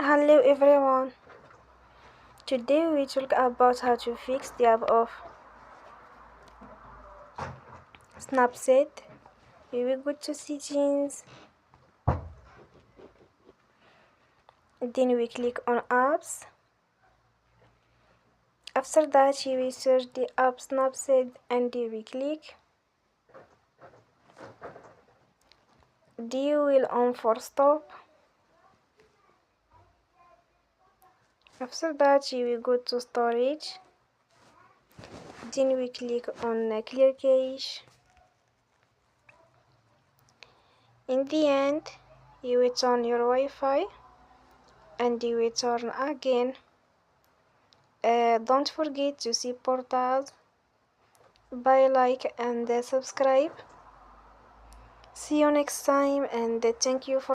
Hello everyone. Today we talk about how to fix the app of Snapseed. We will go to settings, then we click on apps. After that we will search the app Snapseed and we click. You will on for stop. After that you will go to storage. Then we click on clear cache. In the end, you will turn your Wi-Fi and you will turn again. Don't forget to support us by like and subscribe. See you next time and thank you for